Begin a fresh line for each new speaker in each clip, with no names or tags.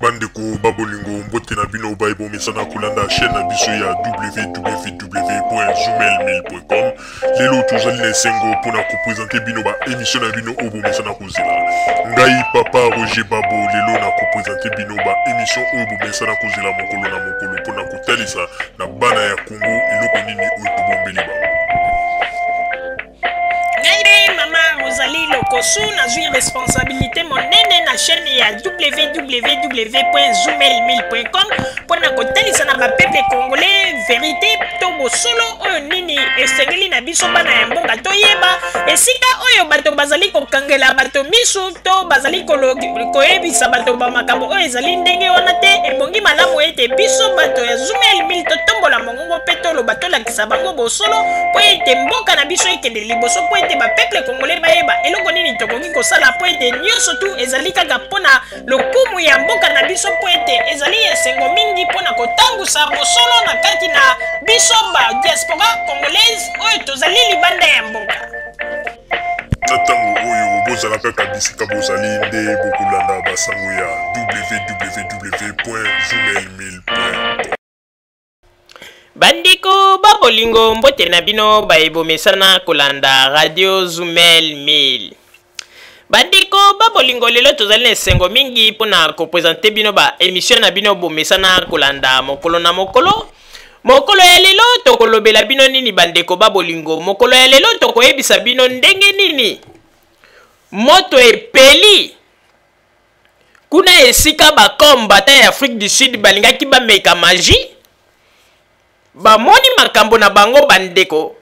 Bandeko babolingo mbote na bino baibo mesana kulanda chaîne na biso ya www.zoomelmail.com. Lelo tozali na sengo pona ko présenter bino ba émission na bino obo mesana kozela. Ngai papa Roger Babo lelo na ko présenter bino ba émission obo mesana kozela mokolo na mokolo pona ko talisa na bana ya Congo eloko nini oyo tobombeli ba.
Rosalie Lokosu na zui responsabilité monene na chaîne ya www.zoomelmail.com pour na kotalisa na peuple congolais vérité to bosolo oyo nini esengeli na biso bana ya mboka toyeba esika oyo bato bazali kokangela bato misu to bazali koyebisa bato bamakambo oyo ezali ndenge wana te ebongi malamu ete biso bato ya Zoomelmail totombola mongongo mpe toloba tolakisa bango bosolo po ete mboka na biso ekende liboso po ete bapeuple congolais bayeba eloko nini tokoki kosala po ete nyonso tu ezali kaka mpona lokumu ya mboka na biso po ete ezali esengo mingi mpona kotangusa bosolo na kati na biso ba diaspora congolaise oyo tozali libanda ya mboka.
Na ntango oyo bozalaka kabisika bozali nde bokolanda basango ya www.zoomelmail.com.
Bandiko babolingo mbote na bino baebomesana kolanda radio Zoomelmail. Bandiko babolingo lelo tozali na esengo mingi mpona kopresente bino ba émission na bino bomesana kolanda mokolo na mokolo. Mokolo ya lelo tokolobela bino nini bandeko babolingo. Mokolo ya lelo tokoyebisa bino ndenge nini moto epeli kuna esika bakombata ya Afrique du Sud balingaki bameka magie bamoni makambo na bango bandeko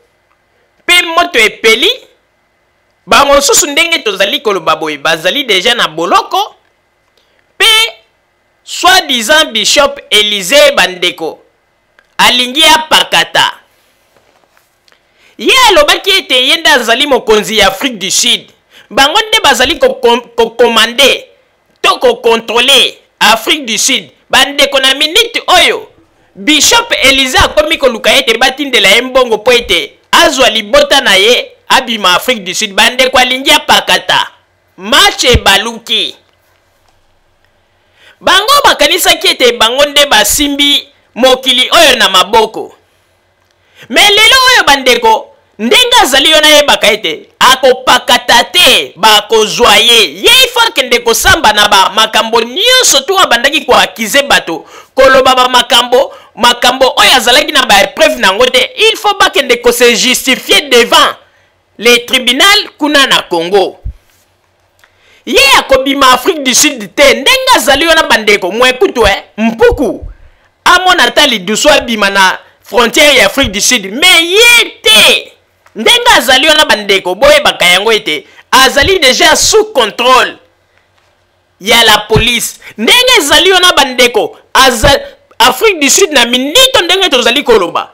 pe moto epeli bango susu ndenge tozali koloba boye bazali deja na boloko pe soi-disant Bishop Élysée bandeko alingi apakata ye alobaki ete ye nde azali mokonzi ya Afrique du Sud bango nde bazali kokomande to kokontrole Afrique du Sud bandeko na minute oyo Bishop Élysée akomi koluka ete batindela ye mbongo po ete azwa libota na ye abima Afrique du Sud bandeko alingi apakata match ebaluki bango bakanisaki ete bango nde basimbi mokili oyo na maboko me lelo oyo bandeko ndenge azali yo nayebaka ete akopakata te bakozwa ye ifo akende kosamba na bamakambo nyonso tu abandaki koakize bato koloba bamakambo oyo azalaki na baepreuve nango te il faut bakende kose justifier devant les tribunal kuna na Congo ye akobima Afrique du Sud te ndenge azali yo na bandeko mwekutu mpuku amona ta liduso abima na frontière ya Afrique du Sud mais ye te ndenge azali yo na bandeko boyebaka yango ete azali déjà sous contrôle ya la police ndenge ezali yo na bandeko Afrique du Sud na minito ndenge tozali koloba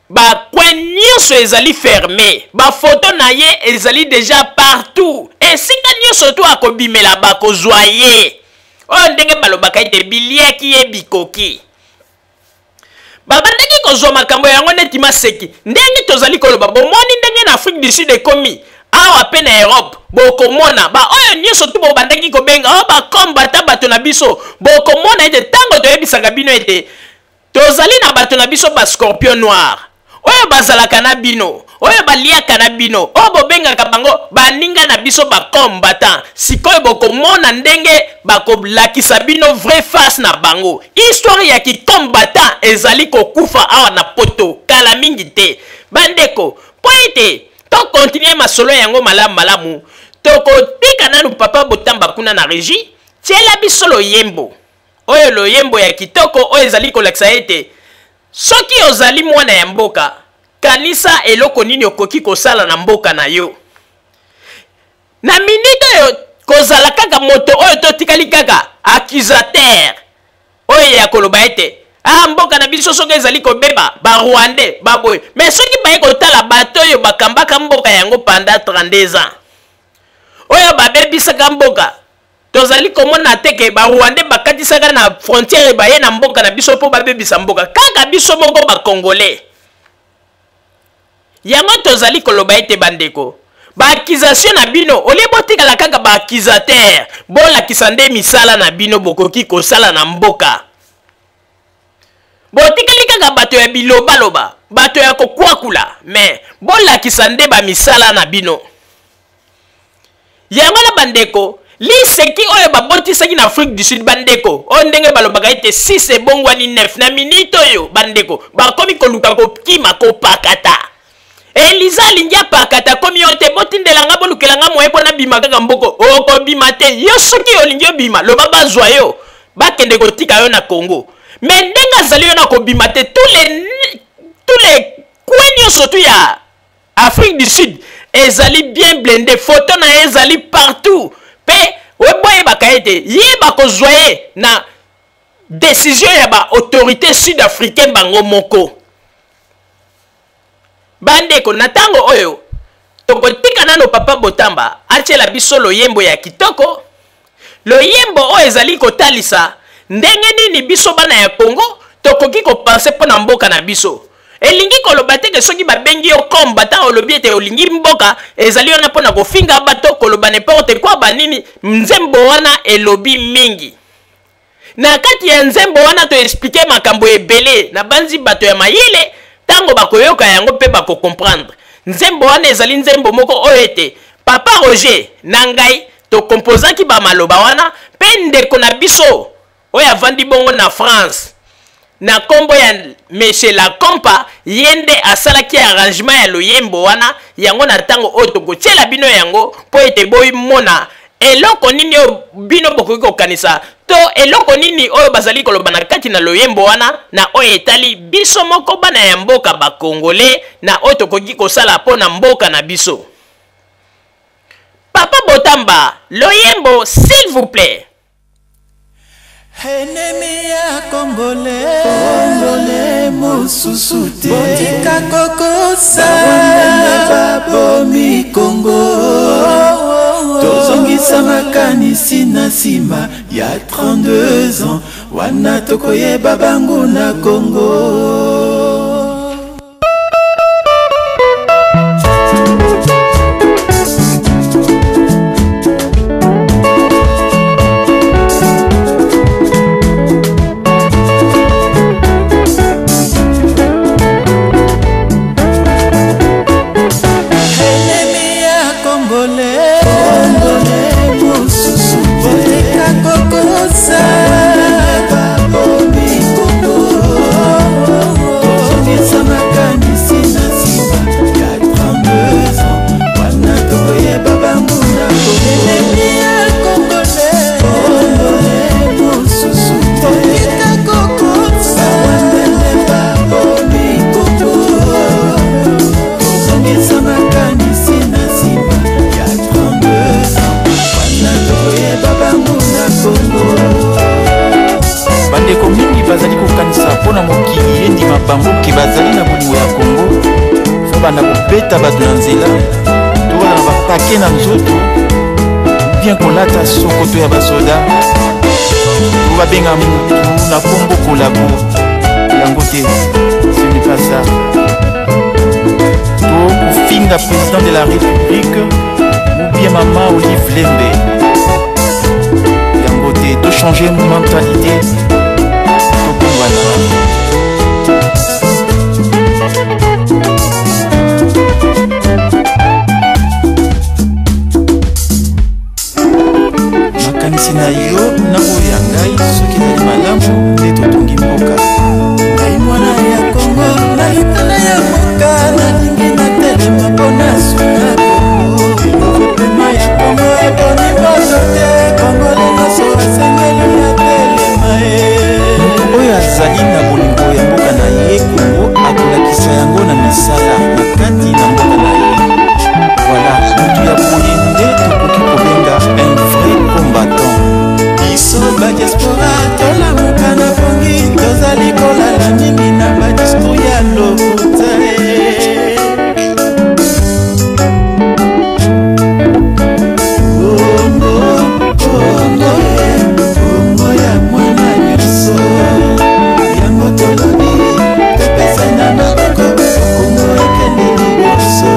bakwen nyonso ezali fermé bafoto na ye ezali déjà partout esika nyonso tu akobimela bakozwa ye oyo ndenge balobaka ete biliaki ye bikoki babandaki kozwa makambo yango neti maseki ndenge tozali koloba bomoni ndenge na Afrique du Sud ekomi awa pe na Europe bokomona ba oyo nyonso tu bobandaki kobenga o bakombata bato na biso bokomona ete ntango toyebisaka bino ete tozali na bato na biso ba scorpion noir oyo bazalaka na bino oyo baliaka na bino oyo bobengaka bango baninga na biso bakombata sikoyo bokomona ndenge bakolakisa bino vrai face na bango histoire ya kikombata ezali kokufa awa na poto kala mingi te bandeko po ete tokontinue masolo yango malamu tokotika nanu papa botamba kuna na régie tiela biso loyembo oyo loyembo ya kitoko oyo ezali kolakisa ete soki ozali mwana ya mboka kanisa eloko nini okoki kosala na mboka na yo na minute oyo kozala kaka moto oyo totikali kaka accusateur oyo ya koloba ete mboka na biso soki ezali kobeba barwandais baboye mais soki baye kotala bato oyo bakambaka mboka yango pendant 32 ans oyo babebisaka mboka tozali komona teke barwandais bakatisaka na frontière baye na mboka na biso po babebisa mboka kaka biso moko bakongolais yango tozali koloba ete bandeko ba accusation na bino olie botikala kaka ba accusateur bolakisa nde misala na bino bokoki kosala na mboka botikali kaka bato ya bilobaloba bato ya kokwakula mais bolakisa nde ba misala na bino yango na bandeko liseki oyo babotisaki na Afrique du Sud bandeko oyo ndenge balobaka ete 6 ebongwani 9 na minute oyo bandeko bakomi koluka kokima kopakata Eliza alingi apakata komi yo te botindelanga bolukelanga moye mpona bima kaka mboko okobima te yo soki olingi obima loba bazwa yo bakende kotika yo na Congo mais ndenge azali yo na kobima te tous les coins nyonso tu ya Afrique du Sud ezali bien blindé photo na ezali partout pe oboyebaka ete yeba kozwa ye na décision ya ba autorité sud-africaine bango moko bandeko na tango oyo tokotika nano papa Botamba atiela biso loyembo ya kitoko loyembo oyo ezali kotalisa ndenge nini biso bana ya Congo tokoki kopense mpona mboka na biso elingi koloba te ke soki babengi yo kombata olobi ete olingi mboka ezali wana mpona kofinga bato koloba n'importe quoi banini nzembo wana elobi mingi na kati ya nzembo wana to expliquer makambo ebele na banzi bato ya mayele tango bakoyoka yango pe bako comprendre nzembo wana ezali nzembo moko oyo ete papa Roger na ngai to kompozaki ba maloba wana pe ndeko na biso oyo avandi bongo na France na kombo ya Monsieur la Compa yende asalaki arrangement ya loyembo wana yango na tango oyo tokotiela bino yango po ete boyi mona eloko nini oyo bino bokoki kokanisa to eloko nini oyo bazali koloba na kati na loyembo wana na oyo etali biso moko bana ya mboka bakongole na oyo tokoki kosala mpo na mboka na biso. Papa Botamba loyembo s'il vous plaît.
Ennemi ya Congolais, Congolais mosusu te botika kokosa babomi Congo tozongisa makanisi na nsima ya 32 ans wana tokoyeba bangu na Congo.
bana kobeta bato na nzela tobala na bapake na nzoto bien kolata sokoto ya basoda to babenga mutu na kombo kolabo yango te ce n'est pas ça to kofinga président de la république ou bien mama Olive Lembe yango te to changer mentalité tokongana na yo na oya ngai soki na malamu nde totongi mboka
ngai mwana ya Kongo na libala ya mboka nalingi na telema mpona suna Kongo pema ya Kongo eboni boso te Kongole nyonso basengeli ya telema
moto oyo azali na bolingo ya mboka na ye Kongo akolakisa yango na misala na kati na mboka na ye voilà moto ya boye nde tokoki kobenga un vrai combattant
biso badiaspora tolamuka na bongi tozali kolala mingi na badiscour ya lokuta Kongo ya mwana nyonso yango tolobi topesana maboko Kongo ekende liboso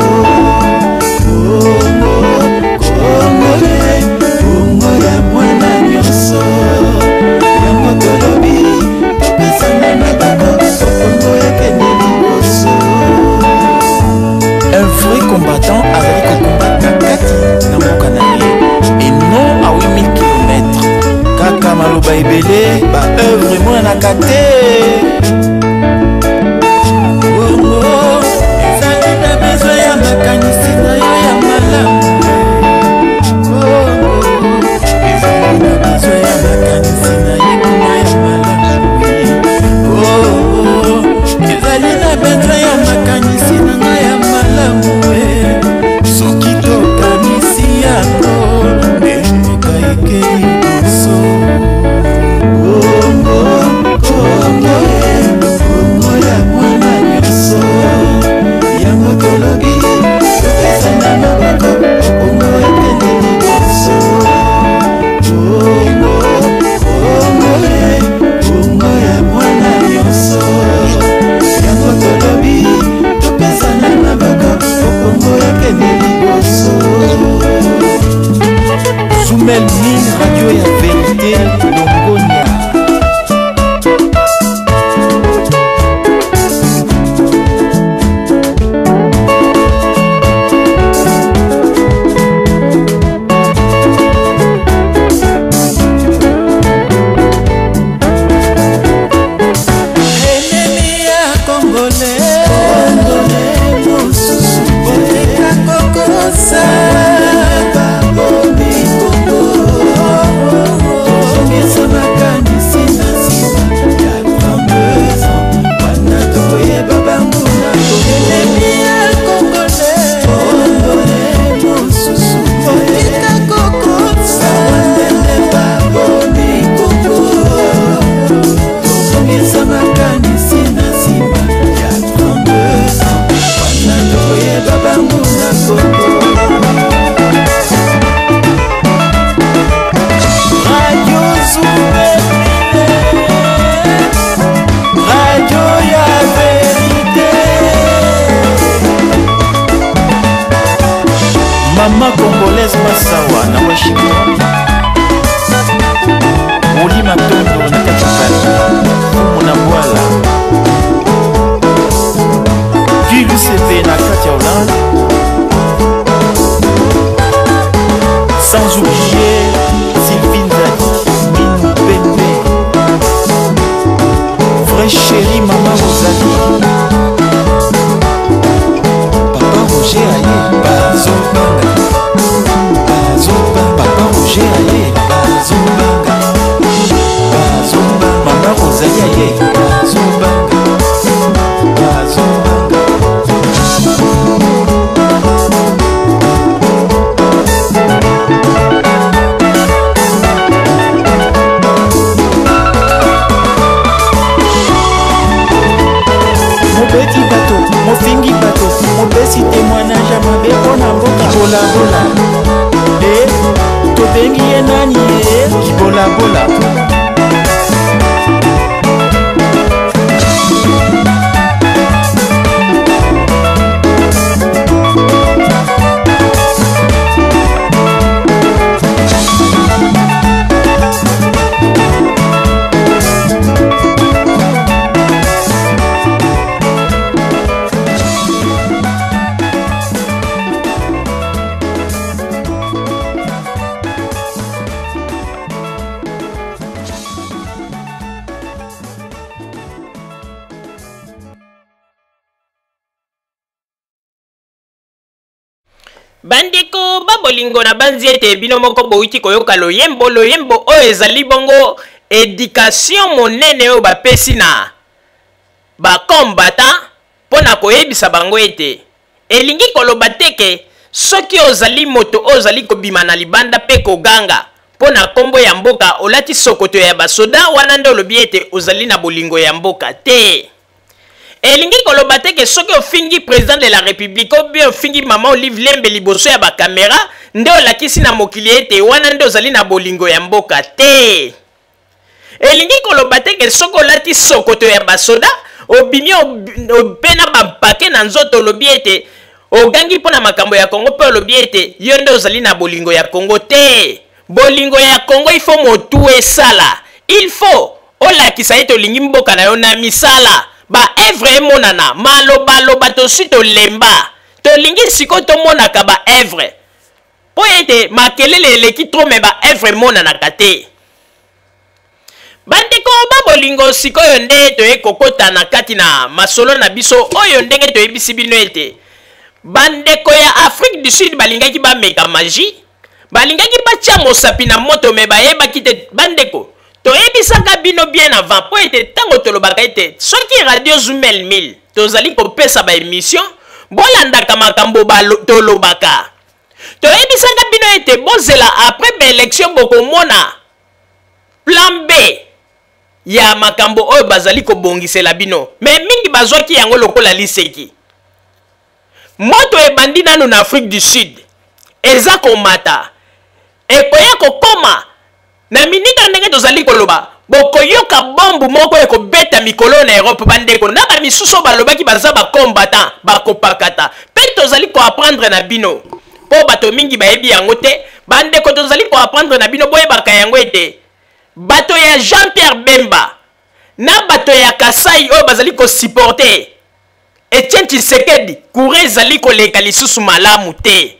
baebele baœuvre emonanaka te.
ezali na besoin ya makanisi na yo ya malamu. ezali na besoin ya makanisi na ye kuna ya malamu. ezali na besoin ya makanisi na nga ya malamu. soki tokanisi yango emoka ekei liboso. kongo ya mwana nyonso yango tolobi topesa na maboko kongo ekende liboso. kongo ya mwana nyonso yango tolobi topesa na maboko kongo ekende liboso.
Zoumel Mine, radio ya vérité, Longonia.
Ennemi ya Congolais mosusu botika kokosa.
Mama congolaise Massawa na Washington. Oli Matondo na Katikali. Muna Bwala. QUCP na Katia Hollande. Sans oublier Sylvine Zadi, Minou Bembe. Vraie chérie Maman Rosalie. Papa Roger Aye, Bazobanga. Papa Roger Aye, Bazobanga. Maman Rosalie Aye, Bazobanga.
Petit bateau, mon fingi bateau, mon petit témoignage à ma béco na mboka.
Bola bola,
To bengi ye nani
bola bola.
Bandeko babolingo na banzi ete bino moko bouti koyoka loyembo oyo ezali bongo éducation monene oyo bapesi na bakombata mpona koyebisa bango ete elingi koloba teke soki ozali moto oyo ozali kobima na libanda mpe koganga mpona nkombo ya mboka olati sokoto ya basoda wana nde olobi ete ozali na bolingo ya mboka te. Elingi koloba teke soki ofingi président de la république ou bien ofingi mama Olive Lembe liboso ya bakamera nde olakisi na mokili ete wana nde ozali na bolingo ya mboka te. Elingi koloba teke soki olati sokoto ya basoda obimi opena bampake na nzoto olobi ete ogangi mpona makambo ya Congo mpe olobi ete yo nde ozali na bolingo ya Congo te. Bolingo ya Congo il faut motu esala, il faut olakisa ete olingi mboka na yo na misala. Ba evre emonana maloba tosi tolemba tolingi siko tomonaka ba evre po ete makelele eleki tro me ba evre emonanaka te. bandeko babolingo sikoyo nde toyekokota na kati na masolo na biso oyo ndenge toyebisi bino ete bandeko ya Afrique du Sud balingaki bameka magie balingaki batia mosapi na moto me bayebaki te bandeko toyebisaka bino bien avant po ete tango tolobaka ete soki radio Zumel 1000 tozali kopesa ba émission bolandaka makambo tolobaka toyebisaka bino ete bozela après élection bokomona plan B ya makambo oyo bazali kobongisela bino me mingi bazwaki yango lokola liseki moto ebandi nanu na Afrique du Sud eza komata ekoya kokoma na minita ndenge tozali koloba bokoyoka bombu moko ekobeta mikolo na Europe bandeko na bamisusu balobaki baza bakombatant bakopakata pe tozali koapprendre na bino po bato mingi bayebi yango te bandeko tozali koapprendre na bino boyebaka yango ete bato ya Jean-Pierre Bemba na bato ya Kasai oyo bazali kosupporter Etienne Tshisekedi courant ezali koleka lisusu malamu te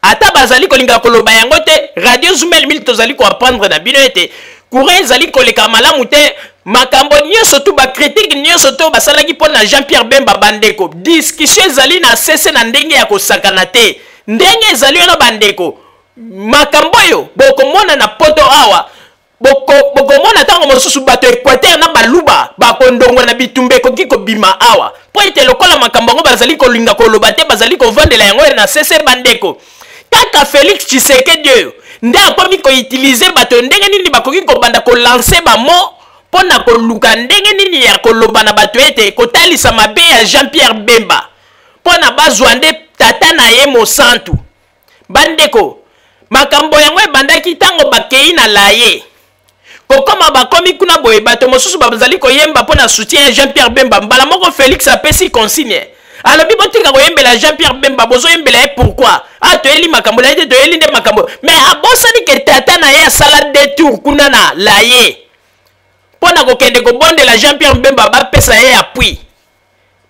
ata bazali kolinga koloba yango te radio Zumel 1000 tozali koapprendre na bino ete courant ezali koleka malamu te makambo nyonso tu bacritique nyonso to basalaki mpo na Jean-Pierre Bemba bandeko discussion ezali na sese na ndenge ya kosakana te ndenge ezali wana bandeko makambo oyo bokomona na poto awa bokomona tango mosusu bato Equateur na baluba bakondongwa na bitumbe koki kobima awa po ete lokola makambo ngo bazali kolinga koloba te bazali kovandela yango na sese bandeko kaka Félix Tshisekedi oyo nde akomi koutilize bato ndenge nini bakoki kobanda kolancer bamo pona koluka ndenge nini ya koloba na bato ete kotalisa mabe ya Jean-Pierre Bemba pona bazwa nde tata na ye mosantu bandeko makambo yango ebandaki tango bakei na laye kokoma bakomi kuna boye bato mosusu bazali koyemba pona soutien ya Jean-Pierre Bemba mbala moko Félix apesi consigne alobi botika koyembela Jean-Pierre Bemba bozo yembela ye pourquoi toyeli makambo la ete toyeli nde makambo mais abosani ke tata na ye asala détour kuna na laye pona kokende kobondela Jean-Pierre Bemba bapesa ye appui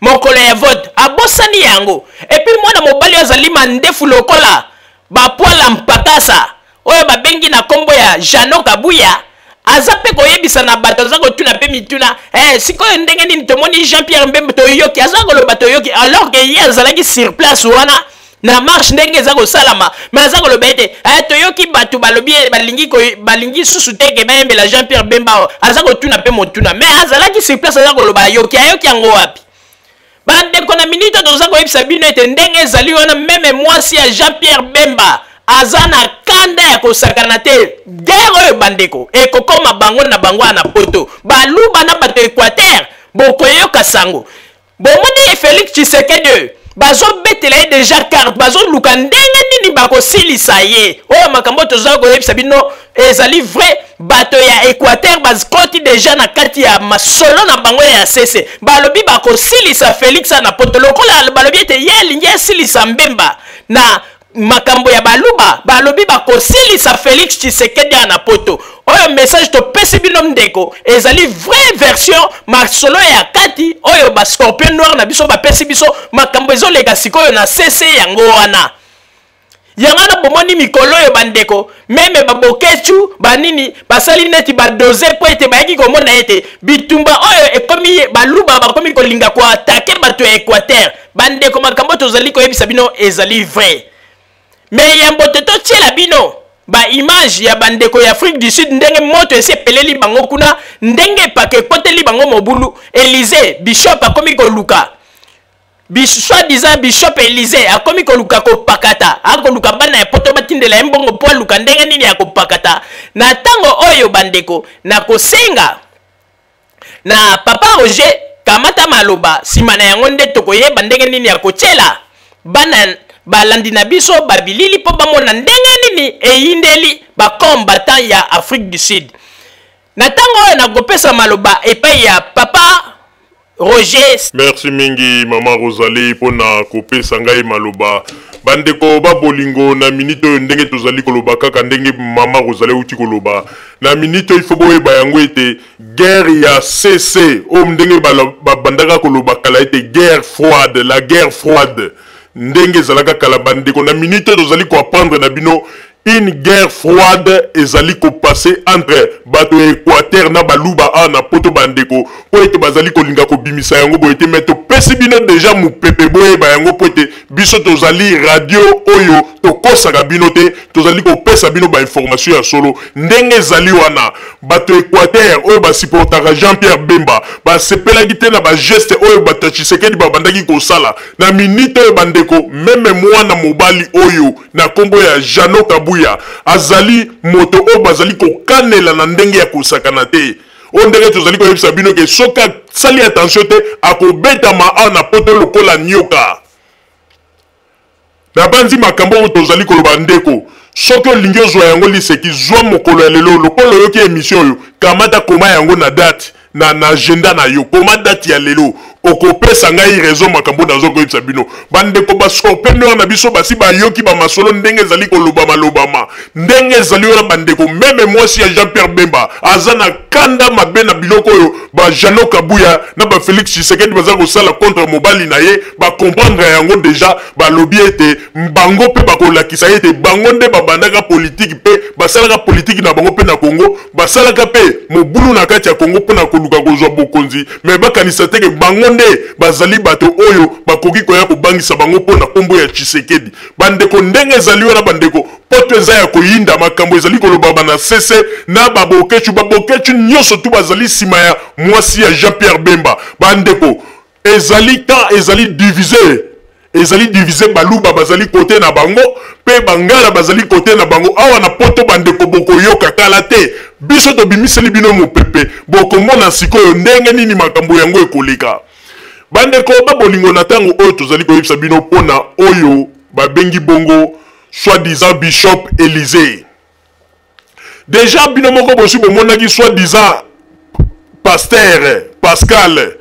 mokolo ya vote abosani yango epuis mwana mobali azali mandefu lokola bapoala mpakasa oyo babengi na kombo ya Jano Kabuya aza pe koyebisa na bato aza kotuna pe mituna sikoyo ndenge nini tomoni Jean-Pierre Bemba toyoki aza koloba toyoki alors que ye azalaki sur place wana na marche ndenge eza kosalama mais aza koloba ete toyoki bato balobi balingi susu teke bayembela Jean-Pierre Bemba aza kotuna pe motuna mais azalaki sur place aza koloba ayoki yango wapi bandeko na minute toza koyebisa bino ete ndenge ezali wana meme mwasi ya Jean-Pierre Bemba aza na kanda ya kosakana te guerre oyo bandeko ekokoma bango na bango na poto baluba na bato Equateur bokoyoka sango bomoni Félix Tshisekedi bazobetela ye deja carte bazoluka ndenge nini bakosilisa ye oyo makambo toza koyebisa bino ezali vrai bato ya Equateur bazikoti deja na kati ya masolo na bango ya sese balobi bakosilisa Félix na poto lokola balobi ete ye alingi asilisa Mbemba na makambo ya baluba balobi bakosilisa Félix Tshisekedi na poto oyo message to pesi bino ndeko ezali vraie version masolo ya kati oyo ba scorpion noir na biso bapesi biso makambo ezoleka sikoyo na sese yango wana yangana bomoni mikolo oyo bandeko meme babokechu banini basali neti badoze po ete bayaki komona ete bitumba oyo ekomi baluba bakomi kolinga ko atake bato ya Equateur bandeko makambo tozali koyebisa bino ezali vrai mais yambo te totiela bino ba image ya bandeko ya Afrique du Sud ndenge moto ese peleli bango kuna ndenge pake poteli bango mobulu Élysée bishop akomi koluka soi-disant bishop Élysée akomi koluka kopakata akoluka bana ya poto batindela mbongo po luka ndenge nini ya kopakata na tango oyo bandeko na kosenga na papa Roger kamata maloba sima na yango nde tokoyeba ndenge nini ya kotiela bana balandi na biso babilili po bamona ndenge nini eyindeli bakombatant ya Afrique du Sud na tango oyo nakopesa maloba epai ya papa Roger.
Merci mingi mama Rosalie pona kopesa ngai maloba bandeko babolingo na minute oyo ndenge tozali koloba kaka ndenge mama Rosalie uti koloba na minute il faut boyeba yango ete guerre ya CC o ndenge bandaka koloba kala ete guerre froide la guerre froide ndenge zalaka kala bandeko na minute tozali ko apprendre na bino une guerre froide ezali ko passer entre bato Équateur na baluba na poto bandeko po ete bazali ko linga ko bimisa yango bo ete meto pesi bino déjà mu pepe boye ba yango po ete biso tozali radio oyo to kosaka bino te tozali ko pesa bino ba information ya solo ndenge ezali wana bato Équateur oyo ba supportaka Jean-Pierre Bemba ba sepela gite na ba geste oyo bato Tshisekedi ba bandaki ko sala na minute oyo bandeko meme mwana mobali oyo na kombo ya Jano Kabuya azali moto o bazali ko kanela na ndenge ya kusakana te o ndenge tozali ko yebisa bino ke soka sali attention te akobeta ma na poto lokola nyoka na banzi makambo o tozali ko loba ndeko soki olingi ozwa yango liseki zwa mokolo ya lelo lokola yoki émission yo kamata koma yango na date na agenda na yo koma date ya lelo okopesa ngai raison makambo nazo ko yebisa bino bandeko basorprendre na biso basi bayoki ba masolo ndenge ezali koloba malobama ndenge ezali wana bandeko meme mwasi ya Jean-Pierre Bemba azana kanda mabe na biloko oyo ba Jano Kabuya na ba Félix Tshisekedi baza kosala contre mobali na ye ba comprendre yango déjà ba lobi ete mbango pe bakolakisa ete bango nde babandaka politique pe basalaka politique na bango pe na Congo basalaka pe mobulu na kati ya Congo pe na koluka kozwa bokonzi mais bakanisa teke bango nde bazali bato oyo bakoki koya kobangisa bango po na kombo ya Tshisekedi bandeko ndenge ezali wana bandeko poto eza ya koyinda makambo ezali koloba bana sese na babokechu nyonso tu bazali sima ya mwasi ya Jean-Pierre Bemba bandeko ezali ta ezali divisé baluba bazali kote na bango pe bangala bazali kote na bango awa na poto bandeko bokoyoka kala te biso to bimiseli bino mopepe bokomona sikoyo ndenge nini makambo yango ekoleka bandeko babolingo na tango oyo tozali koyebisa bino pona oyo babengi bongo soi-disant Bishop Élysée déjà bino moko bosi bomonaki soi-disant Pasteur Pascal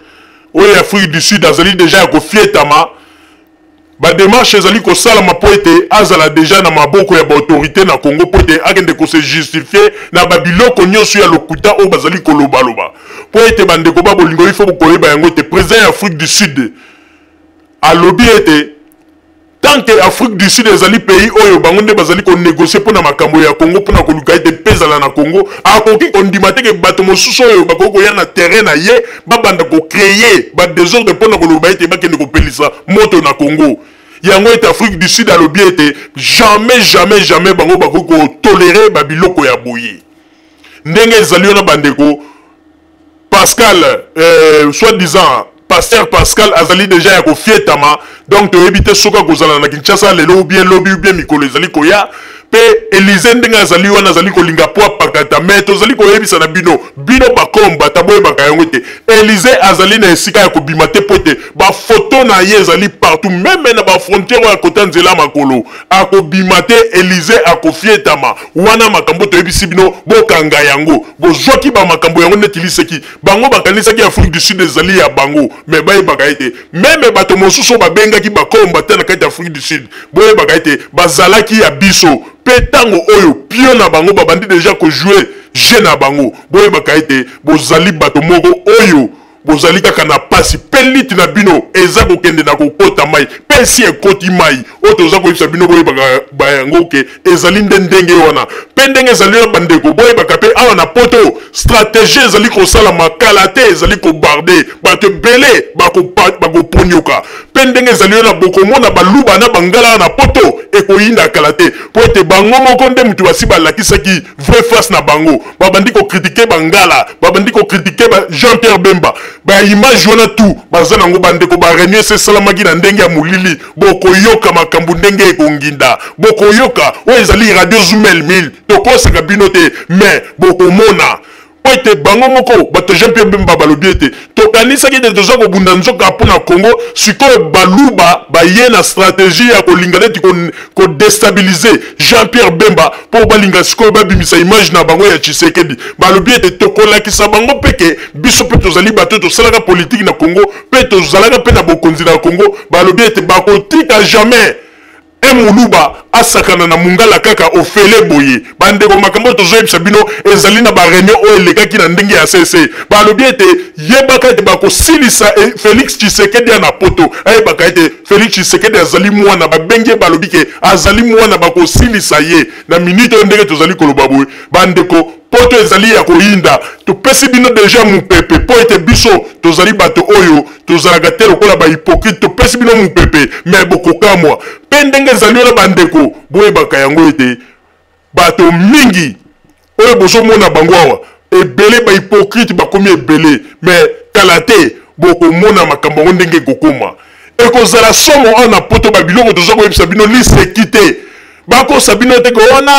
oyo Afrique du Sud azali déjà ya kofietama ba démarche ezali kosalama po ete azala déjà na maboko ya ba autorité na Congo po ete akende ko se justifier na babiloko nyonso ya lokuta oyo bazali kolobaloba po ete bandeko babolingo ifo koyeba yango ete président ya Afrique du Sud alobi ete tant que Afrique du Sud ezali pays oyo bango nde bazali ko négocier pour na makambo ya Congo pour na koluka ete pezala na Congo akoki kondima te ke bato mosusu oyo bakoko ya na terrain na ye babanda ko créer ba désordre pour na koluba ete bakende ko pelisa moto na Congo yango ete Afrique du Sud alobi ete jamais bango bakoko tolérer ba biloko ya boye ndenge ezali na bandeko Pascal soi-disant Pasteur Pascal azali déjà ya kofietama donc to éviter soka kozala na Kinshasa lelo ou bien lobby ou bien mikolo ezali koya pe Élysée ndenge azali wana azali kolinga po pakata mais tozali koyebisa na bino bakomba taboye bakayango te Élysée azali na esika ya kobima te pote ba photo na ye ezali partout même na ba frontière ya kota nzela makolo akobima te Élysée akofietama wana makambo toyebisi bino bokanga yango bozwaki ba makambo yango netiliseki bango bakanisaki Afrique du Sud ezali ya bango mais bayebaka ete même bato mosusu babengaki bakomba te na kati ya Afrique du Sud boyebaka ete bazalaki ya biso pe tango oyo pio na bango babandi déjà ko jouer jeu na bango boyebaka ete bozali bato moko oyo bozali kaka na pasi pe liti na bino eza kokende na kokota mai pe si ekoti mai oyo toza koyebisa bino boyebaka bayango ke ezali ndenge wana pe ndenge ezali na bandeko boyebaka pe awa na poto stratégie ezali kosala makala te ezali kobarde bato ebele bakoponyoka pe ndenge ezali na bokomona baluba na bangala na poto ekoyinda kala te po ete bango moko nde mutu basi balakisaki vrai face na bango babandi kokritike bangala babandi kokritike Jean-Pierre Bemba ba image wana tout baza nango bandeko ba réunion se salamaki na ndenge ya mulili bokoyoka makambo ndenge ekonginda bokoyoka oyo ezali radio Zoomel 1000 tokosaka bino te mais bokomona oite bango moko bato Jean-Pierre Bemba balobi ete tokanisaki ete toza kobunda nzoka mpona Congo sikoyo baluba baye na stratégie ya kolinga neti kodestabilize Jean-Pierre Bemba mpo balinga sikoyo babimisa image na bango ya Tshisekedi balobi ete tokolakisa bango peke biso mpe tozali bato tosalaka politique na Congo mpe tozalaka mpe na bokonzi na Congo balobi ete bakotika jamais muluba asakana na mungala kaka ofele boye bandeko makambo tozoyebisa bino ezali na bareunion oyo elekaki na ndenge ya CC balobi ete yebaka ete bakosilisa Félix Tshisekedi na poto ayebaka ete Félix Tshisekedi azali mwana babengi balobi ke azali mwana bakosilisa ye na minute oyo ndenge tozali koloba boye bandeko poto ezali ya koyinda topesi bino deja mupepe po ete biso tozali bato oyo tozalaka te lokola bahypocrite topesi bino mupepe me bokokamwa mpe ndenge ezali wana bandeko boyebaka yango ete bato mingi oyo bozomona bango awa ebele bahypocrite bakomi ebele me kala te bokomona makambo yango ndenge ekokoma ekozala somo oyo na poto babiloko toza koyebisa bino liseki te bakosa bino te koona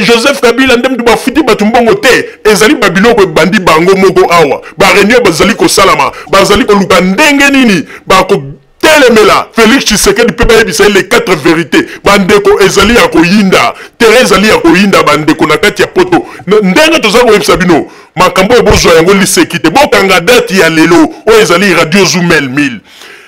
Joseph Kabila ndem tu bafuti bato mbongo te ezali babiloko ebandi bango moko awa bareunion bazali kosalama bazali koluka ndenge nini bakotelemela Félix Tshisekedi mpe bayebisa les 4 vérités bandeko ezali ya koyinda tere ezali ya koyinda bandeko na kati ya poto ndenge tozali koyebisa bino makambo ebozwa yango liseki te bokanga date ya lelo oyo ezali radio Zoomel 1000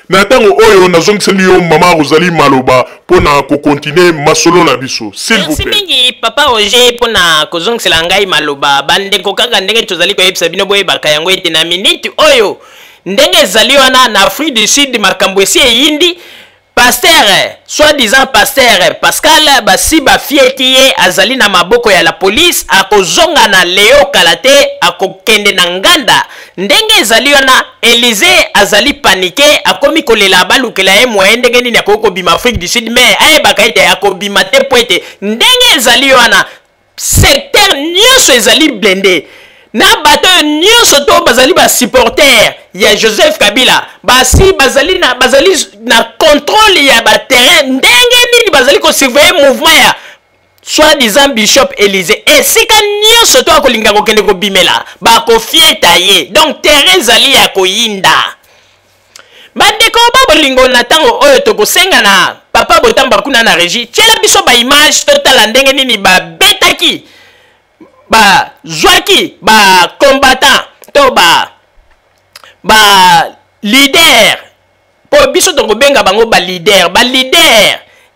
na tango oyo nazongiseli yo mama Rosalie Maloba pona ko continuer masolo na biso s'il vous plaît.
Merci mingi papa Roger pona kozongisela ngai Maloba bandeko kaka ndenge tozali koyebisa bino boyebaka yango ete na minute oyo ndenge ezali wana na Afrique du Sud makambo esi eyindi pasteur soi-disant pasteur Pascal basi bafieti ye azali na maboko ya la police akozonga na Leo Kalate akokende na nganda ndenge ezali wana Élysée azali paniqué akomi kolela balukela ye moyen ndenge nini akoko bima Afrique du Sud mais ayebaka ete akobima te po ete ndenge ezali wana secteur nyonso ezali blindé na bato nyonso to bazali ba supporter ya Joseph Kabila basi bazali na contrôle ya ba terrain ndenge nini bazali ko surveiller mouvement ya soi-disant Bishop Élysée esika nyonso to akolinga kokende kobimela bakofieta ye donc terrain ezali ya koyinda bandeko babolingo na tango oyo tokosenga na papa Botamba kuna na régie tiela biso ba image totala ndenge nini babetaki ba zwaki ba combattant to ba leader po biso tokobenga bango ba leader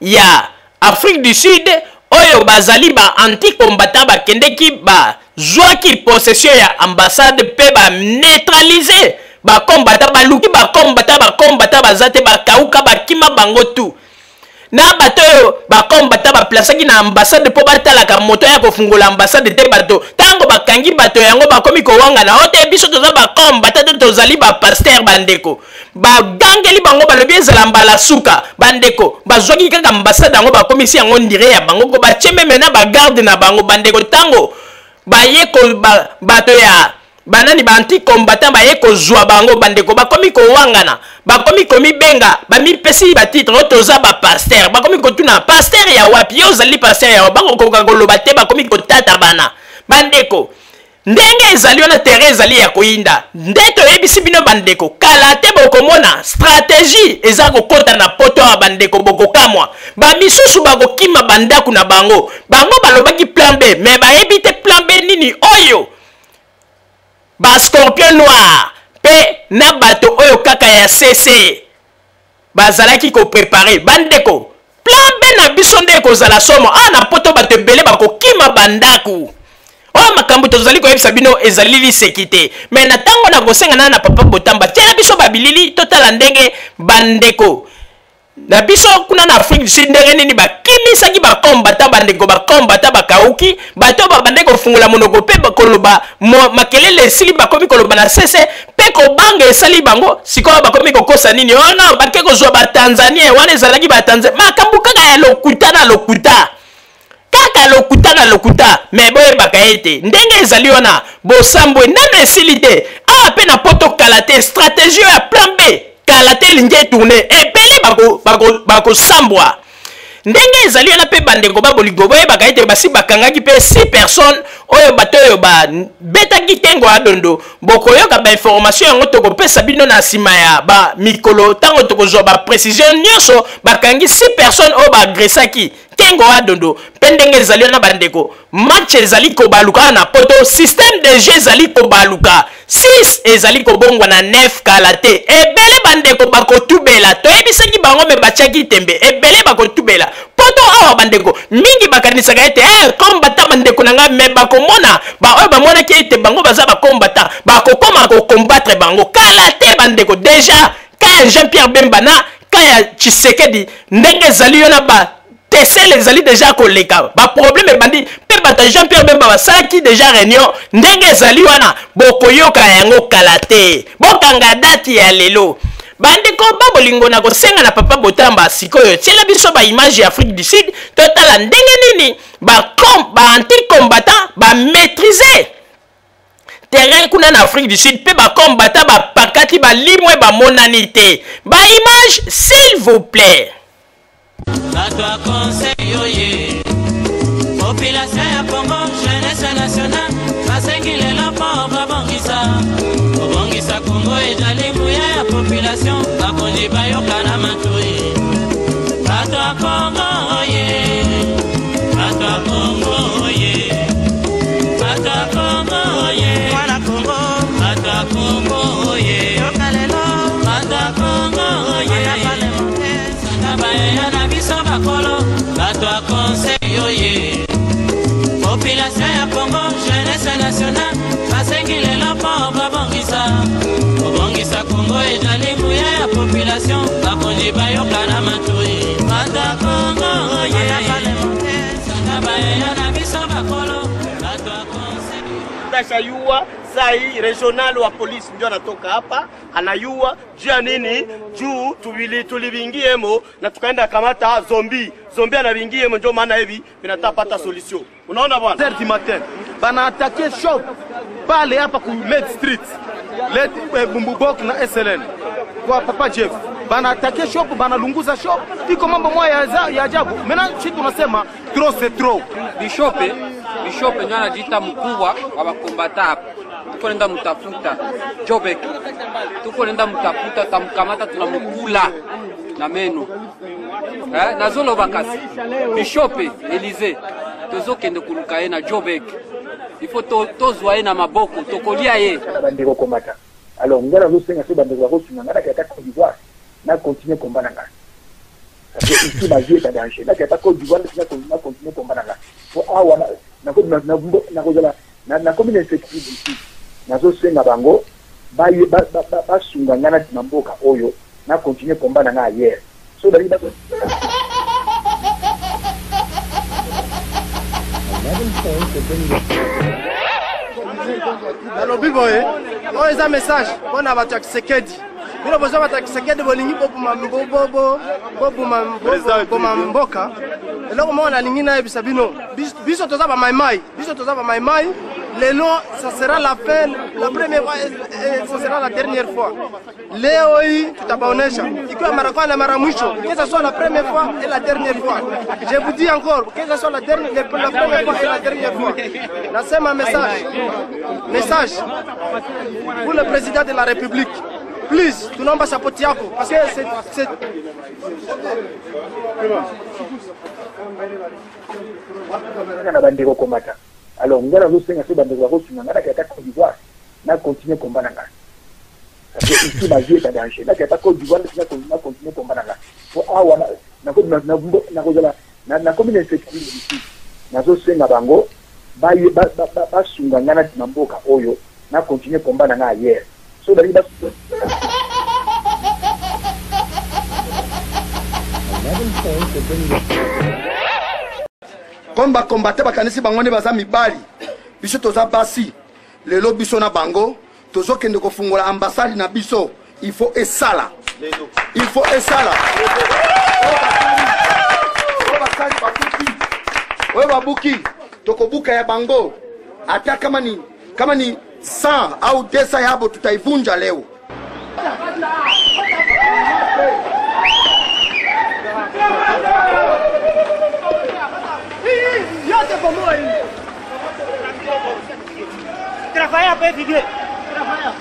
ya Afrique du Sud oyo bazali ba anti-combattant bakendeki ba zwaki possession ya ambassade pe ba neutraliser ba combattant baluki ba combattant bazate ba kauka bakima bango tu na bato ba combattant ba placaki na ambassade po batalaka moto ya kofungola ambassade te bato tango bakangi bato yango bakomi kowanga na ote biso toza ba combattant tozali ba pasteur bandeko ba gangeli bango balobi ezala mbala suka bandeko bazwaki kaka ambassade yango bakomisi yango ndire ya bango ko bacheme mena ba garde na bango bandeko tango bayeko bato ya banani ba anti-combattant bayeko zwa bango bandeko bakomi kowangana bakomi komi benga bamipesi ba titre toza ba pasteur bakomi kotuna pasteur ya wapi yo zali pasteur ya bango kokoloba te bakomi kotata bana bandeko ndenge ezali na terrain ezali ya koyinda ndeto yebisi bino bandeko kala te bokomona stratégie eza kokota na poto ya bandeko bokokamwa bamisusu bakokima bandaku na bango balobaki plan B mais bayebi te plan B nini oyo ba scorpion noir pe na bato oyo kaka ya CC bazalaki ko préparer bandeko plan B na biso nde kozala somo na poto bato ebele bakokima bandaku oyo makambo tozali koyebisa bino ezali lisekite mais na tango na kosenga na papa Botamba tiela biso babilili totala ndenge bandeko na biso kuna na Afrique du Sud ndenge nini bakimisaki bakombata bandeko bakombata bakauki bato babandeko fungula monoko pe bakoloba makelele esili bakomi koloba na sese pe kobanga esali bango sikoyo bakomi kokosa nini ona bake kozwa batanzania wana ezalaki batanzania makambo kaka ya lokuta na lokuta kaka lokuta na lokuta me boyebaka ete ndenge ezali wana bosambwe nano esili te awa pe na poto kala te stratégie ya plan B kala te elingi etourne ebele bakosambwa ndenge ezali wana pe bandeko babolingo boyebaka ete basi bakangaki pe 6 personnes oyo bato oyo babetaki tengo adondo bokoyoka bainformation yango tokopesa bino na nsima ya bamikolo ntango tokozwa baprécision nyonso bakangi 6 personnes oyo baagresaki tengo adondo pe nde ndenge ezali na bandeko match ezali kobaluka na poto système de jeu ezali kobaluka 6 ezali kobongwa na 9 kala te ebele bandeko bakotubela toyebisaki bango me batiaki tembe ebele bakotubela poto awa bandeko mingi bakanisaka ete kombata bandeko na ngai me bakomona baoyo bamonaki ete bango baza bakombata bakokoma kokombattre bango kala te bandeko déjà kaya Jean-Pierre Bemba na kaya Tshisekedi ndenge ezali yo na ba tesele ezali déjà koleka ba problème bandi pe bata Jean-Pierre Bemba basalaki déjà réunion ndenge ezali wana bokoyoka yango kala te bokanga date ya lelo bandeko babolingo na kosenga na papa Botamba sikoyo tiela biso ba image ya Afrique du Sud totala ndenge nini ba anti-combattant ba maîtriser terrain kuna na Afrique du Sud pe ba combattant ba pakati ba limwe ba monanité ba image s'il vous plaît.
Bato conseil oye population ya Congo jeunesse nationale basengi lelo mpo babongisa Congo ezali nguya ya population bakondi bayoka na matoi bato ya Congo oye bato ya Congo oye bato ya Congo oye mwana Congo bato ya Congo oye yoka lelo bato ya Congo oye Baye na biso bakolo bato a conseil oye population ya Congo jeunesse nationale basengi lelo mpo babongisa Congo ezali nguya ya population bakondi bayoka na matoi bato a Congo oye baye na biso bakolo bato a conseil
Tashayua sai regional wa police ndio anatoka hapa anayua juu ya nini juu tulivingiemo na tukaenda kamata zombie anavingiemo ndio maana hivi vinatapata solution. Unaona bwana 10 du matin bana attaquer shop pale hapa ku Lake Street Bumbubok na SLN kwa Papa Jeff bana attaquer shop bana lunguza shop iko mambo moja ya ajabu. Mena sisi tunasema trop c'est trop.
Bishope ndio anajiita mkubwa wa bakombata hapa. Tuko nenda mtafuta Jobek, tuko nenda mtafuta tamkamata tunamkula na meno na zolo bakasi Bishope Elize tozokende kuluka ye na Jobek ifo tozwa ye na maboko tokolia ye
bandeko komata alors ngara losenga so bandeko bakosunga ngara kata Côte d'Ivoire na continuer combat nanga parce que ici ma vie est en danger na kata Côte d'Ivoire na continuer combat nanga pour awa na kozala na commune effective ici nazo senga bango basunga ngana na mboka oyo na continuer combat nanga hier so dali ba
alors biboye on est un message on a battu Tshisekedi bino boza battu Tshisekedi bolingi boma mboka eloko mo na lingi na ebisa bino biso toza ba maimai lelo ça sera la fin la première fois et ça sera la dernière fois leo hii tutabaonesha ikiwa mara mwisho que ça soit la première fois et la dernière fois je vous dis encore que ça soit la première fois et la dernière fois nasema message pour le président de la République please tunaomba support yako parce que c'est
na bandeko komata alors ngara losenga so bandeko bakosunga ngara kata Côte d'Ivoire na continuer combat nanga parce que ici ma vie est en danger na kata Côte d'Ivoire na continuer combat nanga pour awa na kozala na commune effective ici nazo senga bango basunga ngana na mboka oyo na continuer combat nanga hier so dali ba
komba kombate bakanisi bango ne baza mibali biso toza basi lelo biso na bango tozokende kofungola ambassade na biso il faut esala oyo babuki tokobuka ya bango ata kama ni 100 au 200 yabo tutaivunja leo.
Trabalha para viver. Trabalha.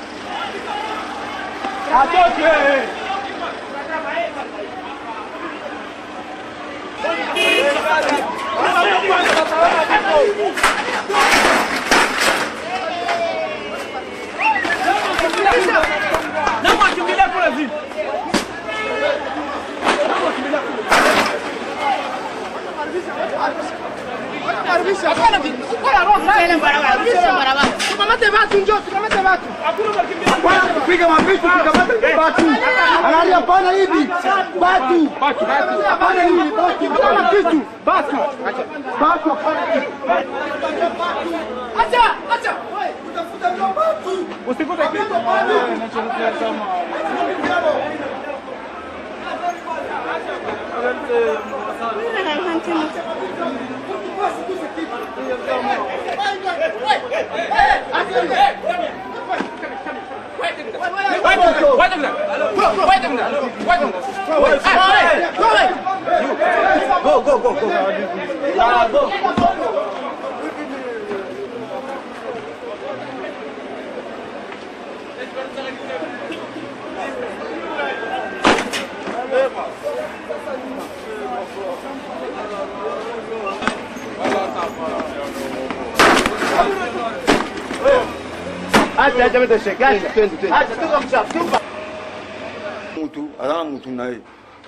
mutu azana mutu naye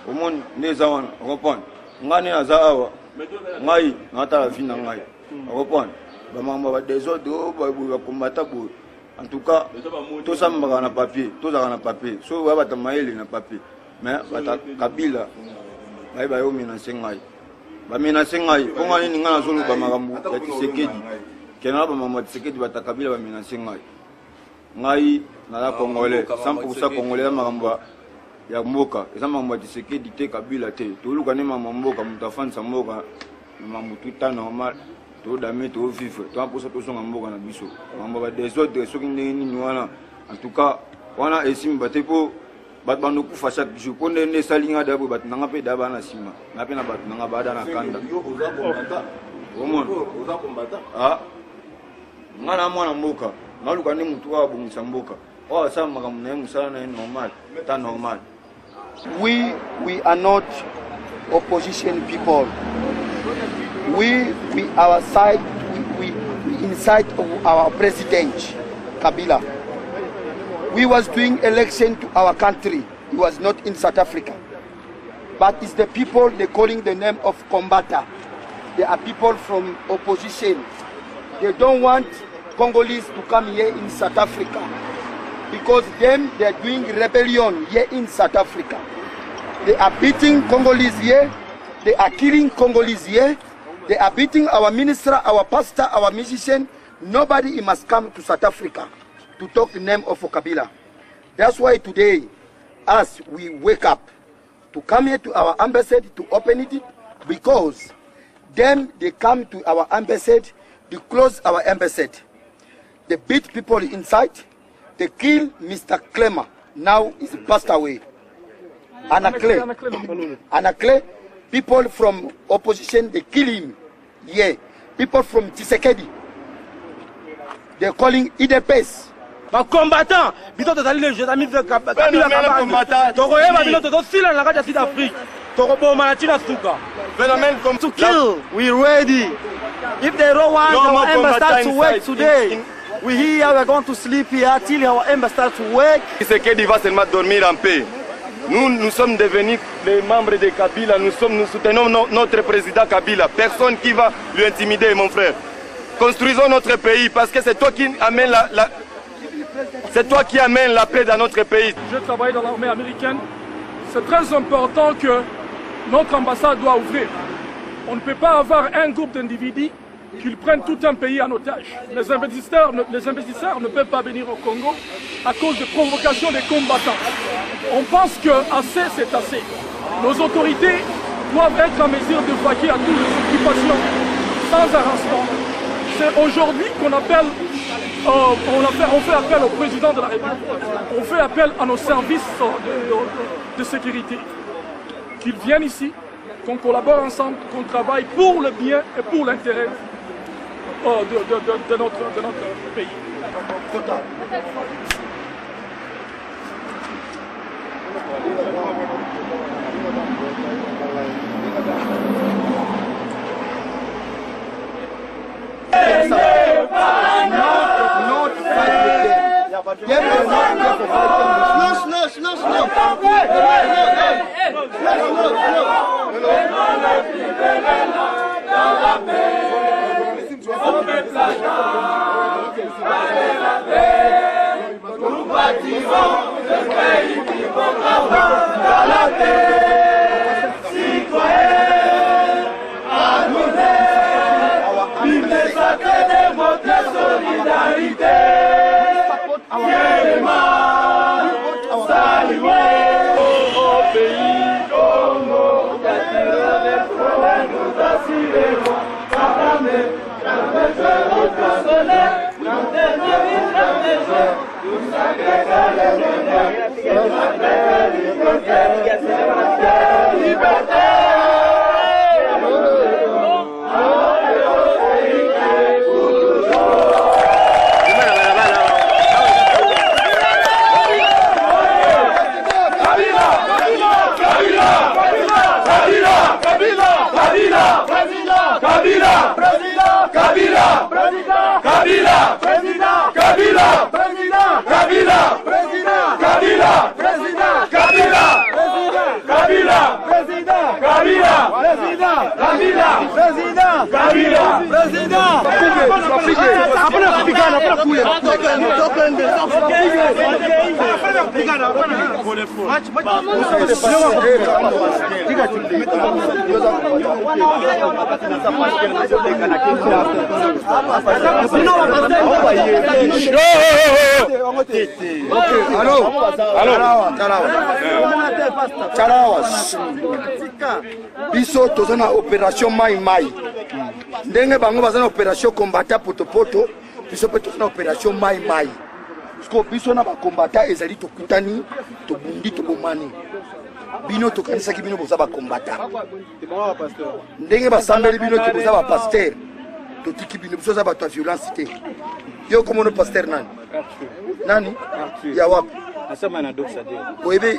omoni neza wana okopona ngani aza awa ngai natala vi na ngai okopona bamamba badesordre oyo bakombata boye en tout cas tosambaka na papier tozalaka na papier so oya bata mayele na papier mais bata kabila baye bayomenase ngai bamenase ngai mpo ngai nini ngai nazoloba makambo ya Tshisekedi kenala bamamba Tshisekedi bata kabila bamenase ngai ngai naza congolais 100% congolais ya makambo ya mboka eza makambo ya Tshisekedi te kabila te toluka ne makambo mboka moto afandisa mboka makambo tuta normal todame tovivre toaposa tosonga mboka na biso makambo badesordre soki ndenge nini wana en tout cas wana esimi bate mpo bato bandokufa chaque jour mpo ndenge nde esali nga dabo bato nanga mpe da baa na nsima nga mpe na bato nanga bada na kanda omona nga na mwana mboka naluka nde motu oyo abongisa mboka oyo asala makambo na ye mosala na ye normal ta normal.
We are not opposition people. We our side, we inside of our president, Kabila. We was doing election to our country. He was not in South Africa. But it's the people they calling the name of combatant. They are people from opposition. They don't want Congolese to come here in South Africa. Because them, they are doing rebellion here in South Africa. They are beating Congolese here. They are killing Congolese here. They are beating our minister, our pastor, our musician. Nobody must come to South Africa to talk the name of Kabila. That's why today, as we wake up to come here to our embassy to open it, because them, they come to our embassy, they close our embassy. They beat people inside. They kill Mr. Clemmer. Now he's passed away. Anakle, people from opposition, they kill him. Yeah. People from Tshisekedi, they're calling IDPS.
Ba combattant, bito tozali les amis de Kabila combattant. Tokoyeba bito tozosila na kati ya South Africa. Tokoboma na China suka. Phénomène comme to kill, we ready. If they don't want our embassy to work today, we here, we're going to sleep here till our embassy starts to work.
Tshisekedi va seulement dormir en paix. Nous sommes devenus les membres de Kabila, nous soutenons notre président Kabila. Personne qui va lui intimider, mon frère. Construisons notre pays parce que c'est toi qui amène la paix dans notre pays.
Je travaille dans l'armée américaine. C'est très important que notre ambassade doit ouvrir. On ne peut pas avoir un groupe d'individus qui prennent tout un pays en otage. Les investisseurs ne peuvent pas venir au Congo à cause de provocations des combattants. On pense que assez, c'est assez. Nos autorités doivent être en mesure de vaquer à toutes les occupations sans arrangement. C'est aujourd'hui qu'on appelle, on fait appel au président de la République. On fait appel à nos services de sécurité. Qu'ils viennent ici, qu'on collabore ensemble, qu'on travaille pour le bien et pour l'intérêt de notre pays.
Biso tozana opération Mai Mai. Ndenge bango bazana opération combattant potopoto, biso pe tozana opération Mai Mai. Parce que biso na ba combattant ezali tokutani, tobundi tobomani. Bino tokanisa ki bino boza ba combattant. Ndenge basambeli bino ki boza ba pasteur. Totiki bino biso za ba to violence te. Yo comme no pasteur nani? Nani? Ya wapi?
Asema na doxa de.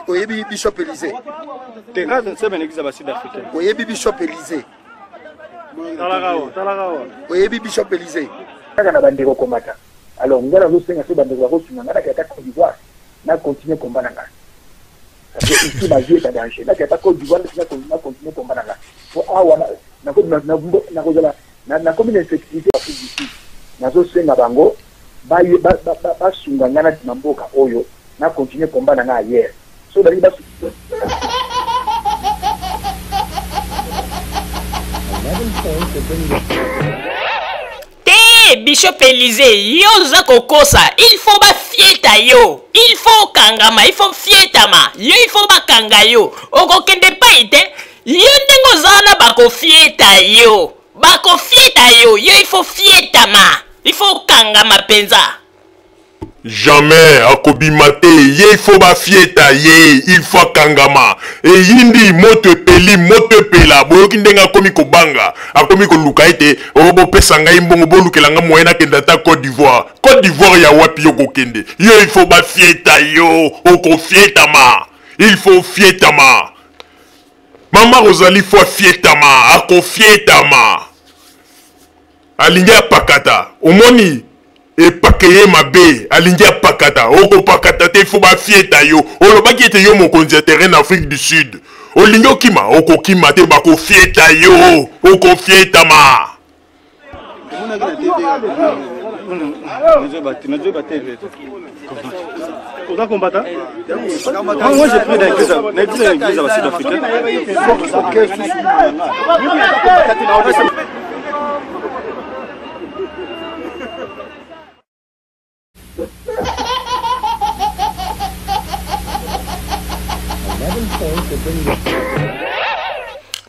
Oyebi Bishop Élysée.
Te ngazi nsema n'exiza ba Sud-Africain.
Oyebi Bishop Élysée.
Talagawa.
Oyebi Bishop Élysée.
Kaka na bandeko komata. Alors ngala zo senga so bandeko ko tuna ngala ka Côte d'Ivoire na continuer combat nanga. Parce que ici ma vie est en danger. Là ka Côte d'Ivoire na continuer combat nanga. Pour awa na ko na comme une insécurité Afrique du Sud. Na zo senga bango ba sunga ngana timamboka oyo na continuer combat nanga ailleurs. So dali ba
Bishop Élysée, yo za kokosa, il faut ba fieta yo, il faut kangama, il faut fietama, yo il faut ba kanga yo, oko kende pa ite, yo ndengo zana bako fieta yo, yo il faut fietama, il faut kangama penza.
Jamais akobimate ye faut ba fieta ye il faut kangama e yindi moto peli moto pela boyoki ndenga komi ko banga akomi ko luka ite obo pesa ngai mbongo bo lukelanga moyena kenda ta Côte d'Ivoire ya wapi yo kokende yo il faut ba fieta yo oko fietama il faut fietama mama Rosalie faut fietama ako fietama alinga pakata omoni et pakeye mabe alingia pakata oko pakata te faut ba fieta yo olobaki ete yo mokonzi terrain en Afrique du Sud olingo kima oko kima te bako fieta yo oko fieta ma
moi j'ai pris l'église sud-africaine.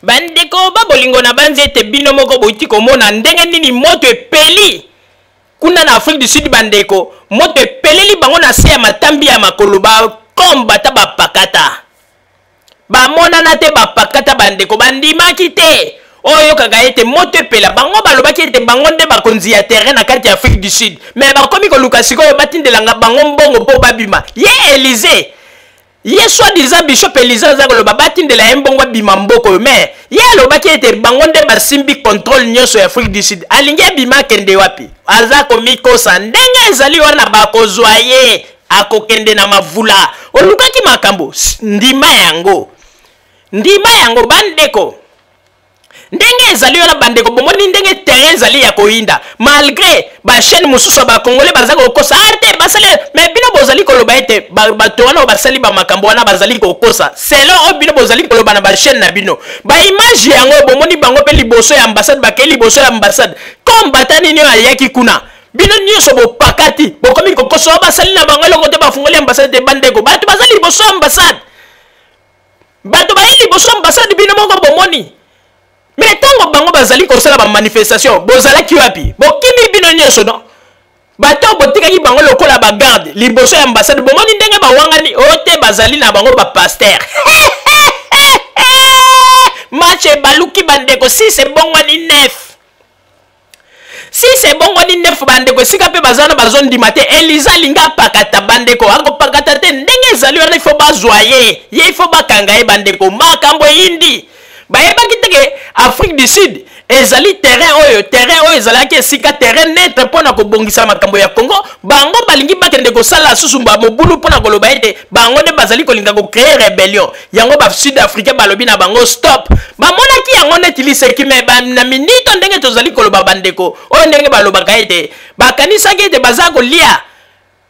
Bandeko babolingo na banzete bino moko boiti komona ndenge nini moto epeli kuna na Afrique du Sud bandeko moto epeleli bango na se ya matambi ya makolo ba kombata bapakata bamonana te bapakata bandeko bandimaki te oyo kaka ete moto epela bango balobaki ete bango nde bakonzi ya terrain na kati ya Afrique du Sud mais bakomi koluka sikoyo batindelanga bango mbongo po babima ye Élysée ye soi-disant Bishop Elisa Zagolo babati de la mbongo bimamboko mais ye alobaki ete bango nde basimbi contrôle nyonso ya Afrique du Sud alingi bima kende wapi aza komikosa ndenge ezali wana bakozwa ye akokende na mavula olukaki makambo ndima yango bandeko ndenge ezali wana bandeko bomoni ndenge terrain ezali ya koinda malgré ba chaîne mususu ba congolais baza kokosa ate basale mais bino bozali koloba ete bato wana basali ba makambo wana bazali kokosa selon bino bozali koloba na ba chaîne na bino ba image yango bomoni bango pe liboso ya ambassade bakeli liboso ya ambassade combattant nini ayaki kuna bino nyonso bopakati bokomi kokosa basali na bango eloko te bafungoli ambassade de bandeko bato bazali liboso ya ambassade bato bayeli liboso ya ambassade bino moko bomoni mais tango bango bazali kosala ba manifestation bozalaki wapi bokimi bino nyonso no bato botikaki bango lokola ba garde liboso ya ambassade bomoni ndenge bawangani ote bazali na bango ba pasteur match baluki bandeko si c'est bongwani 9 si c'est bongwani 9 bandeko sika pe bazana bazone di matin Elisa linga pakata bandeko ako pakata te ndenge ezali wana ifo bazwaye ye ifo bakanga ye bandeko makambo yindi bayebaki teke Afrique du Sud ezali terrain oyo ezalaki esika terrain net mpona kobongisa makambo ya Congo bango balingi bakende kosala susu mobulu mpona koloba ete bango nde bazali kolinga kocréer rébellion yango ba sud africain balobi na bango stop bamonaki yango neti liseki me na minito ndenge tozali koloba bandeko oyo ndenge balobaka ete bakanisaki ete baza kolia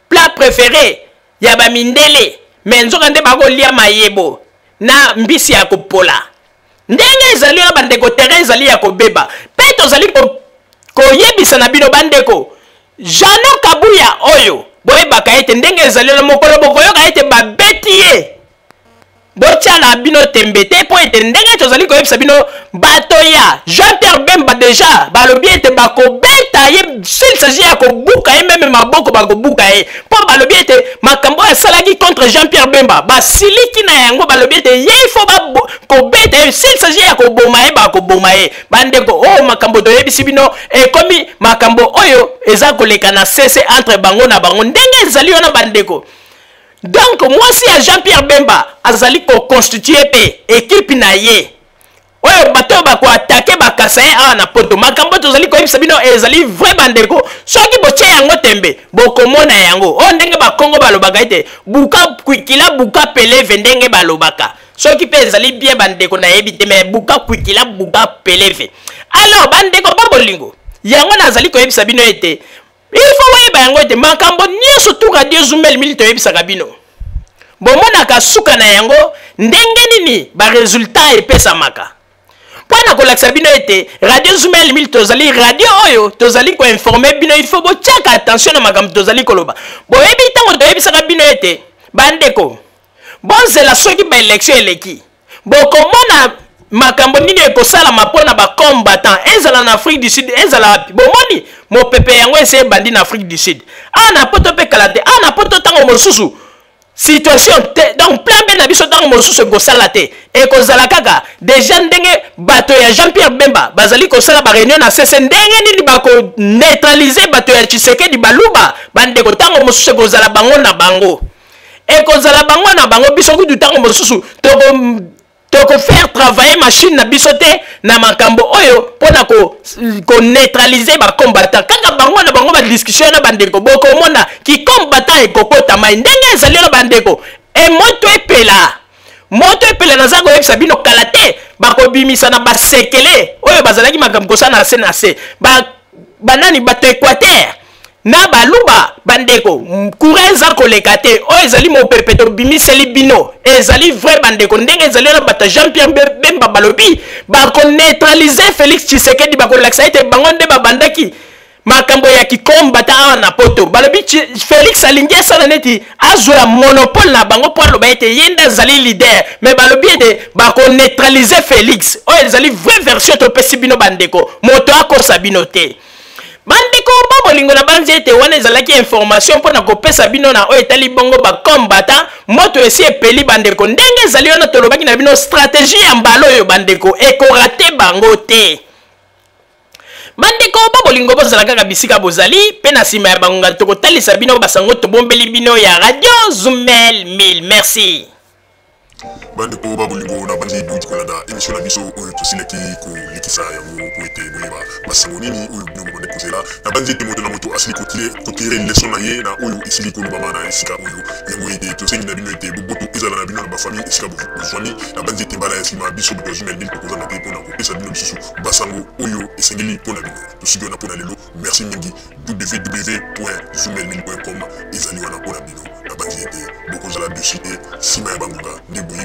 plat préféré ya bamindele me nzoka nde bakolia mayebo na mbisi ya kopola ndenge ezali na bandeko terrain ezali ya kobeba pe tozali koyebisa na bino bandeko Jano Kabuya oyo boyebaka ete ndenge ezali na mokolo bokoyoka ete babeti ye botiala bino tembe te po ete ndenge tozali koyebisa bino bato ya Jean-Pierre Bemba déjà balobi ete bakobeta ye s'il s'agit ya kobuka ye meme maboko bakobuka ye po balobi ete makambo asalaki contre Jean-Pierre Bemba basiliki na yango balobi ete ye ifo kobeta ye s'il s'agit ya koboma ye bakoboma ye bandeko oyo makambo toyebisi bino ekomi makambo oyo eza koleka na sese entre bango na bango ndenge ezali wana bandeko. Donc moi si à Jean-Pierre Bemba azali ko constituer pe équipe na ye oyo bato bako attaquer bakasa ye a na poto makambo tozali ko yebisa bino ezali vrai bandeko soki botie yango tembe bokomona yango o ndenge ba Congo balobaka ete buka kwikila buka peleve ndenge balobaka soki pe ezali bien bandeko na yebite mais buka kwikila buka peleve alors bandeko babolingo yango nazali ko yebisa bino ete il faut weba yango ete makambo nyonso tu radio Zumel milito yebisaka bino bomonaka suka na yango ndenge nini ba résultat epesamaka mpona kolakisa bino ete radio Zumel milito tozali radio oyo tozali ko informer bino il faut botiaka attention na makambo tozali koloba boyebi ntango toyebisaka bino ete bandeko bonzela soki ba élection eleki bokomona makambo nini ekosalama mpona bacombattant ezala na Afrique du Sud ezala wapi bomoni mopepe yango ese bandi na Afrique du Sud ana poto pe kala te ana poto tango mosusu situation te donc plan B na biso tango mosusu ekosala te ekozala kaka déjà ndenge bato ya Jean-Pierre Bemba bazali kosala ba réunion na sese ndenge nini bako neutraliser bato ya Tshisekedi baluba bandeko tango mosusu ekozala bango na bango ekozala bango na bango biso kutu tango mosusu toko faire travailler machine na biso te na makambo oyo pona ko neutraliser ba combattant kaka bango na bango ba discussion na bandeko boko mona ki combattant ekokota mai ndenge ezali na bandeko e moto epela na zango yebisa bino kala te bakobimisa na basekele oyo bazalaki makambo kosana na se banani bato Équateur na baluba bandeko coureza koleka te o ezali mopepe to bimiseli bino ezali vrai bandeko ndenge ezali na bata Jean-Pierre Bemba balobi bako neutraliser Félix Tshisekedi bako laksa ete bango nde babandaki makambo ya kikombata na poto balobi Félix alingi asala neti azwa monopole na bango po aloba ete yenda ezali leader mais balobi ete bako neutraliser Félix o ezali vrai version to pesi bino bandeko moto akosa bino te bandeko babolingo na banzi ete wana ezalaki information mpona kopesa bino na oyo etali bongo bacombattant moto esi epeli bandeko ndenge ezali wana tolobaki na bino stratégie ya mbala oyo bandeko ekorate bango te bandeko babolingo bozala kaka bisika bozali mpe na nsima ya bangonga tokotalisa bino basango tobombeli bino ya radio Zumel 1000 merci.
bande ko babulingo na bandi duti ko landa émission na biso oyo tosileki ko likisa yango ko ete boyeba basango nini oyo bino bande kozela na bandi te moto na moto asili kotire leçon na ye na oyo isili ko bama na esika oyo yango ete tosengi na bino ete boboto ezala na bino na bafamille esika bozwani na bandi te mbala esima biso bozumel mil kokoza na te mpona kopesa bino lisusu basango oyo esengeli mpona bino tosiki wana mpona lelo merci mingi www.zumelmil.com ezali wana mpona bino na bandi ete bokozala dessus te nsima ya bangonga nde boye